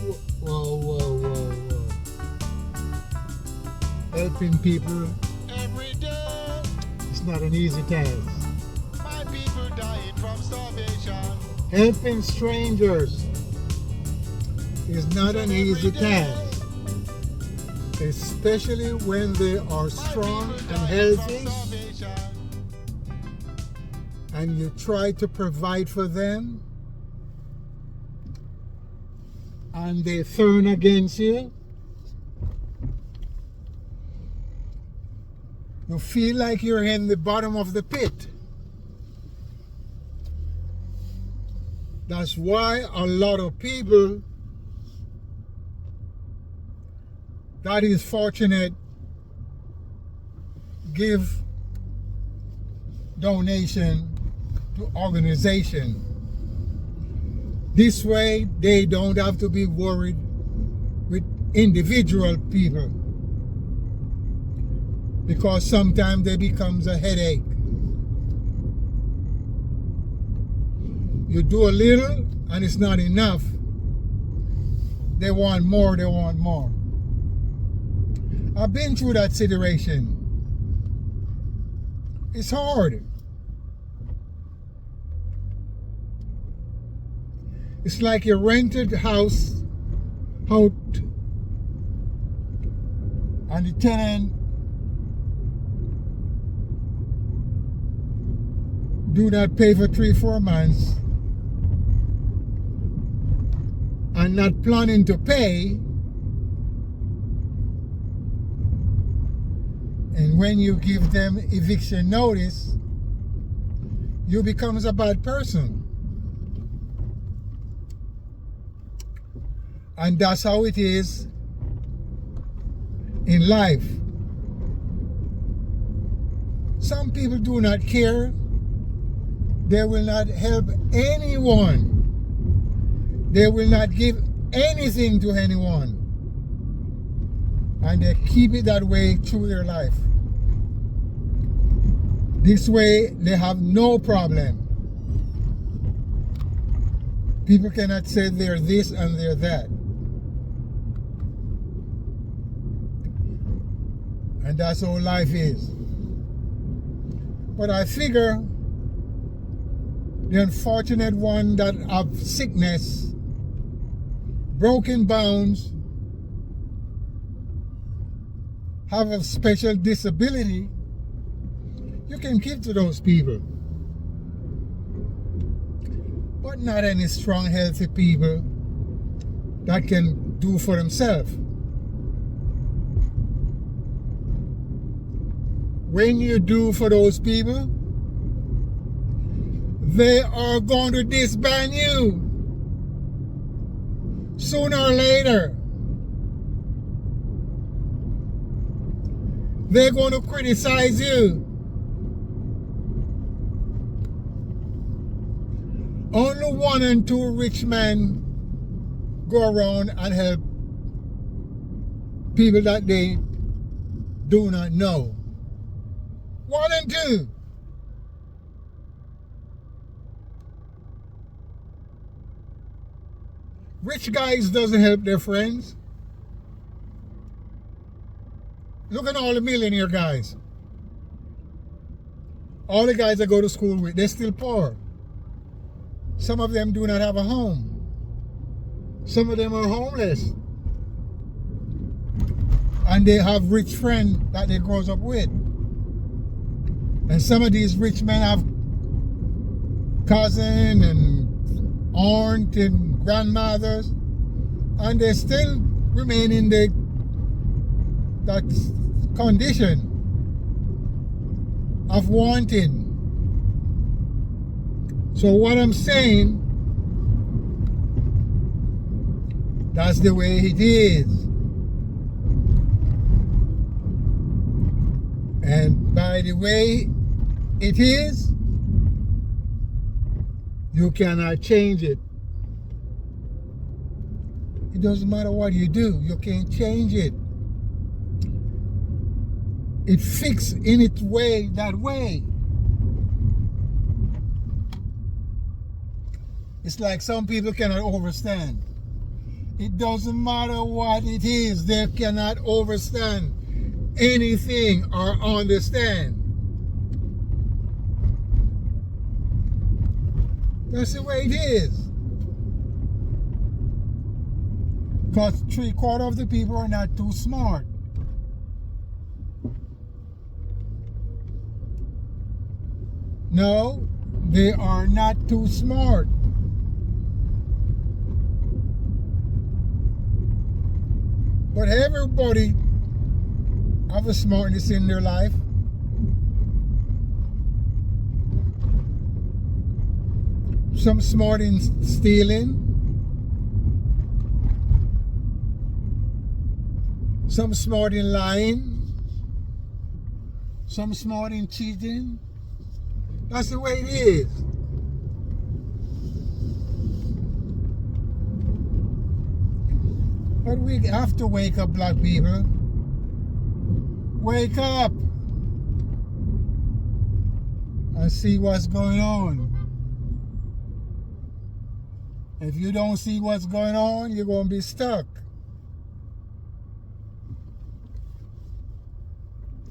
Whoa, whoa, whoa, whoa. Helping people Every day, is not an easy task. my people dying from starvation. Helping strangers is not an easy task, especially when they are strong and healthy and you try to provide for them and they turn against you. You feel like you're in the bottom of the pit. That's why a lot of people that is fortunate give donation to organization. This way they don't have to be worried with individual people, because sometimes they becomes a headache. You do a little and it's not enough. They want more, they want more. I've been through that situation. It's hard. It's like you rented house out and the tenant do not pay for 3-4 months and not planning to pay, and when you give them eviction notice, you becomes a bad person. And that's how it is in life. Some people do not care. They will not help anyone. They will not give anything to anyone. And they keep it that way through their life. This way, they have no problem. People cannot say they're this and they're that. And that's how life is. But I figure the unfortunate one that have sickness, broken bones, have a special disability, you can give to those people. But not any strong, healthy people that can do for themselves. When you do for those people, they are going to disband you sooner or later. They're going to criticize you. Only 1 and 2 rich men go around and help people that they do not know. 1 and 2. Rich guys doesn't help their friends. Look at all the millionaire guys. All the guys I go to school with, they're still poor. Some of them do not have a home. Some of them are homeless. And they have rich friends that they grows up with. And some of these rich men have cousin and aunt and grandmothers, and they still remain in that condition of wanting. So what I'm saying, that's the way it is. And by the way it is, you cannot change it. It doesn't matter what you do, you can't change it. It fixed in its way that way. It's like some people cannot understand. It doesn't matter what it is, they cannot understand anything or understand. That's the way it is. Because 3/4 of the people are not too smart. No, they are not too smart. But everybody have a smartness in their life. Some smart in stealing. Some smart in lying. Some smart in cheating. That's the way it is. But we have to wake up, black people. Wake up and see what's going on. If you don't see what's going on, you're going to be stuck.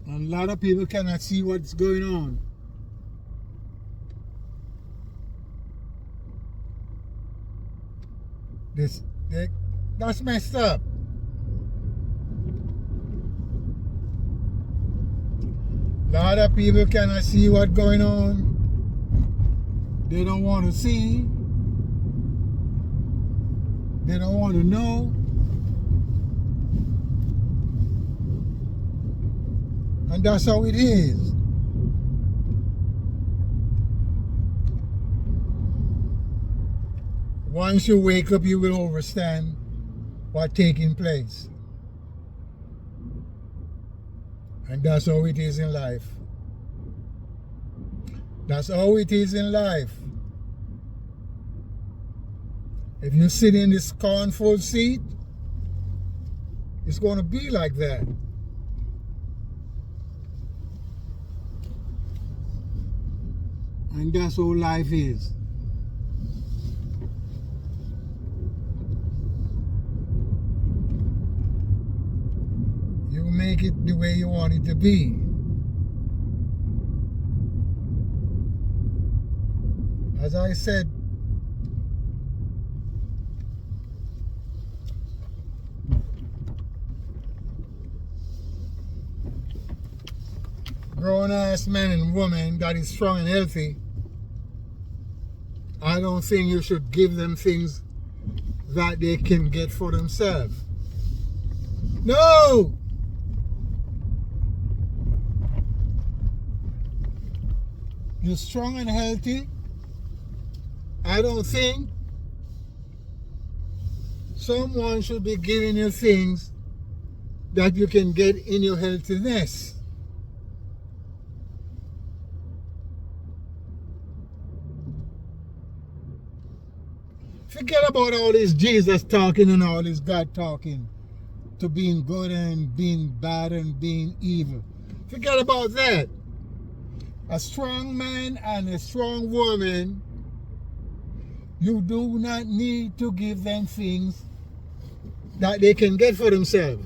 And a lot of people cannot see what's going on. That's messed up. A lot of people cannot see what's going on. They don't want to see. They don't want to know. And that's how it is. Once you wake up, you will understand what's taking place. And that's how it is in life. That's how it is in life. If you sit in this scornful seat, it's going to be like that. And that's how life is. You make it the way you want it to be. As I said, grown-ass men and women that is strong and healthy, I don't think you should give them things that they can get for themselves. No! You're strong and healthy. I don't think someone should be giving you things that you can get in your healthiness. Forget about all this Jesus talking and all this God talking to being good and being bad and being evil. Forget about that. A strong man and a strong woman, you do not need to give them things that they can get for themselves.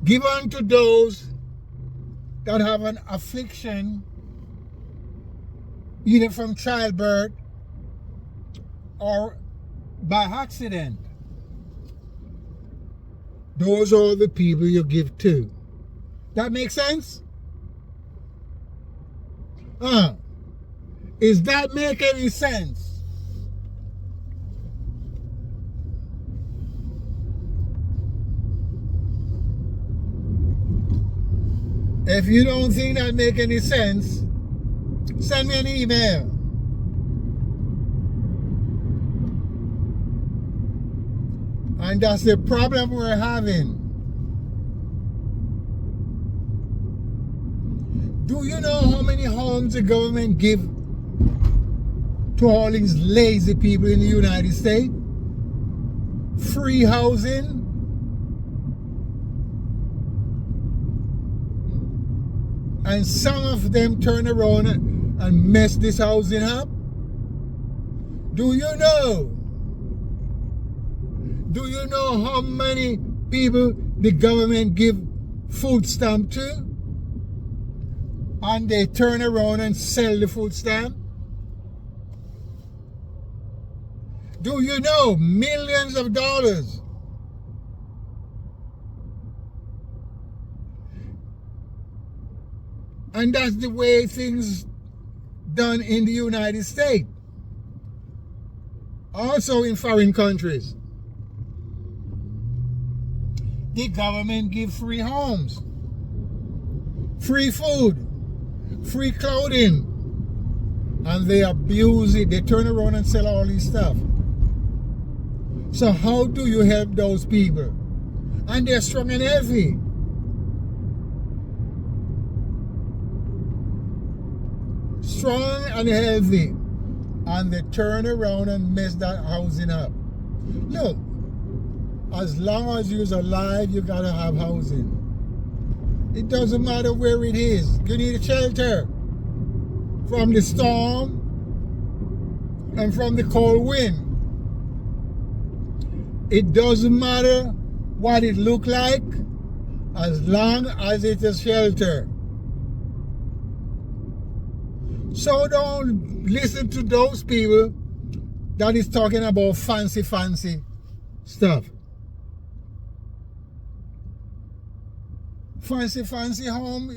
Give unto those that have an affliction, either from childbirth or by accident. Those are the people you give to. That makes sense? Does that make any sense? If you don't think that make any sense, send me an email. And that's the problem we're having. Do you know how many homes the government give to all these lazy people in the United States? Free housing. And some of them turn around and mess this housing up. Do you know? Do you know how many people the government give food stamp to? And they turn around and sell the food stamp? Do you know millions of dollars? And that's the way things done in the United States. Also in foreign countries. The government give free homes, free food, free clothing, and they abuse it. They turn around and sell all this stuff. So how do you help those people? And they're strong and healthy. Strong and healthy. And they turn around and mess that housing up. Look, as long as you're alive, you gotta have housing. It doesn't matter where it is. You need a shelter from the storm and from the cold wind. It doesn't matter what it look like, as long as it's a shelter. So don't listen to those people that is talking about fancy stuff. Fancy home.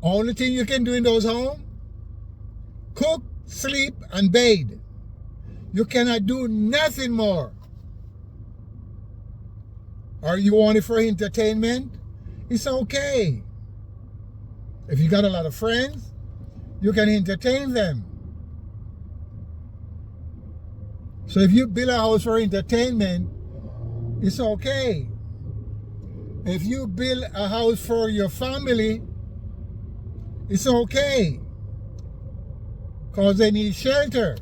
Only thing you can do in those homes, cook, sleep, and bathe. You cannot do nothing more. Or you want it for entertainment? It's okay. If you got a lot of friends, you can entertain them. So if you build a house for entertainment, it's okay. If you build a house for your family, it's okay. Because they need shelter.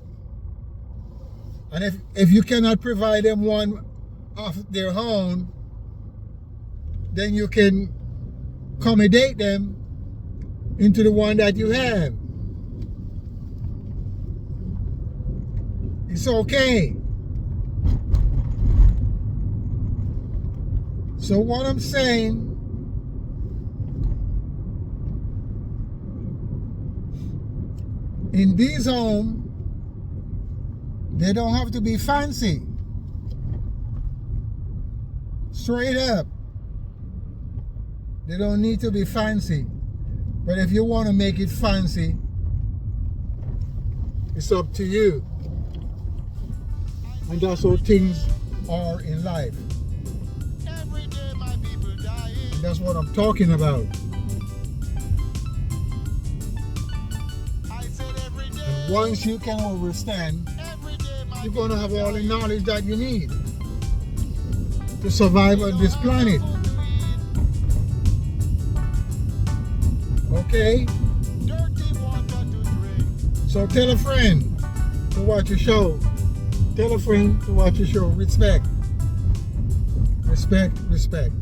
And if you cannot provide them one of their own, then you can accommodate them into the one that you have. It's okay. So what I'm saying, in these homes, they don't have to be fancy. Straight up. They don't need to be fancy. But if you want to make it fancy, it's up to you. And that's how things are in life. Every day my people dying. And that's what I'm talking about. I said every day. And once you can understand, Every day my you're going to have all the knowledge that you need to survive on this planet. Okay? dirty water to drink. So tell a friend to watch your show. Tell a friend to watch your show. Respect. Respect, respect.